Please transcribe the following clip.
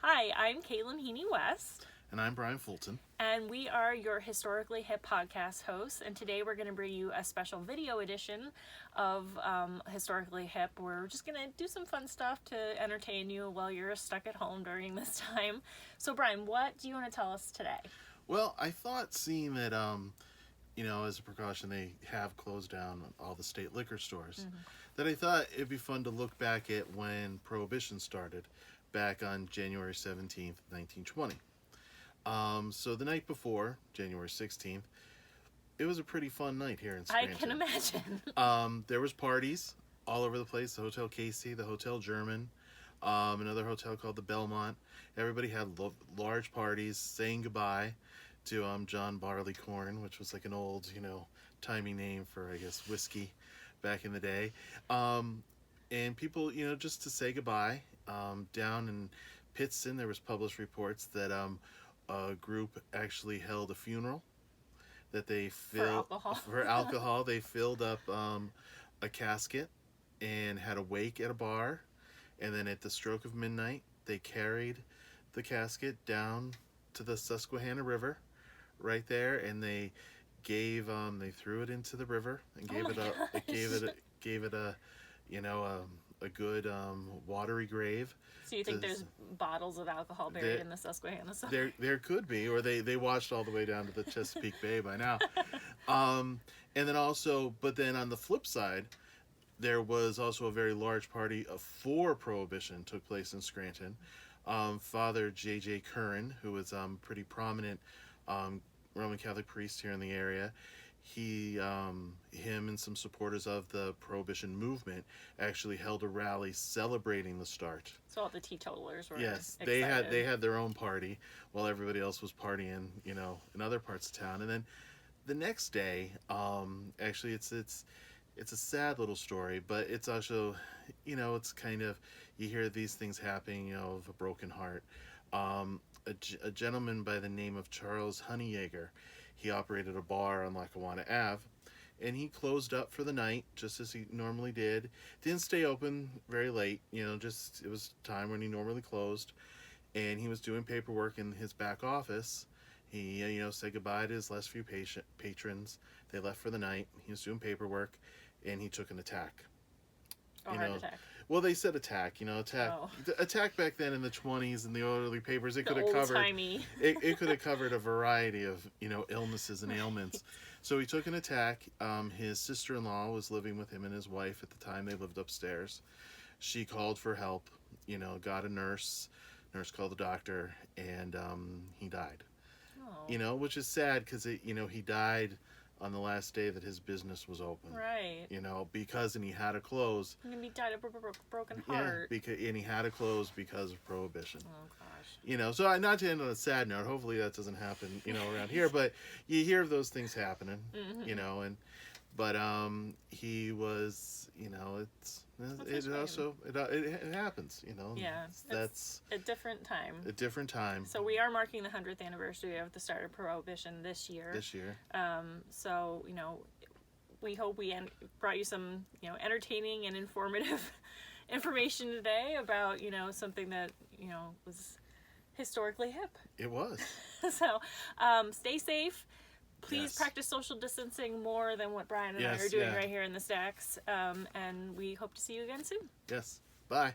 Hi, I'm Caitlin Heaney West. And I'm Brian Fulton. And we are your Historically Hip podcast hosts. And today we're going to bring you a special video edition of Historically Hip. We're just going to do some fun stuff to entertain you while you're stuck at home during this time. So, Brian, what do you want to tell us today? Well, I thought seeing that, as a precaution, they have closed down all the state liquor stores, that I thought it'd be fun to look back at when Prohibition started back on January 17th, 1920. So the night before, January 16th, it was a pretty fun night here in Scranton. I can imagine. There was parties all over the place. The Hotel Casey, the Hotel German, another hotel called the Belmont. Everybody had large parties saying goodbye to John Barleycorn, which was like an old, timey name for, I guess, whiskey back in the day. And people, just to say goodbye. Down in Pittston, there was published reports that a group actually held a funeral that they filled for alcohol. They filled up a casket and had a wake at a bar, and then at the stroke of midnight they carried the casket down to the Susquehanna River right there, and they threw it into the river and gave it a good watery grave. So you think there's bottles of alcohol buried in the Susquehanna? There could be, or they washed all the way down to the Chesapeake Bay by now. And then also, but then on the flip side, there was also a very large party for Prohibition took place in Scranton. Father J.J. Curran, who was pretty prominent Roman Catholic priest here in the area, him and some supporters of the Prohibition movement actually held a rally celebrating the start. So all the teteetotalers were excited. They had their own party while everybody else was partying, in other parts of town. And then the next day, actually it's a sad little story, but it's also, it's kind of, you hear these things happening, of a broken heart. A gentleman by the name of Charles Honeyegger, he operated a bar on Lackawanna Ave, and he closed up for the night, just as he normally did. Didn't stay open very late, it was time when he normally closed, and he was doing paperwork in his back office. He, said goodbye to his last few patrons. They left for the night. He was doing paperwork, and he took an attack. Heart attack. Well, they said attack. Attack back then in the 20s in the early papers. It could have covered. It could have covered a variety of illnesses and ailments. So he took an attack. His sister-in-law was living with him and his wife at the time. They lived upstairs. She called for help. Got a nurse. Nurse called the doctor, and he died. Oh. Which is sad because he died on the last day that his business was open. Right. Because he had to close. And he died of a broken heart. Yeah, and he had to close because of Prohibition. Oh, gosh. So not to end on a sad note, hopefully that doesn't happen, around here, but you hear of those things happening, but he was, it happens, Yeah. That's a different time. A different time. So we are marking the 100th anniversary of the start of Prohibition this year. So, we hope we brought you some, entertaining and informative information today about, something that, was historically hip. It was. So, stay safe. Please practice social distancing more than what Brian and I are doing right here in the stacks. And we hope to see you again soon. Yes. Bye.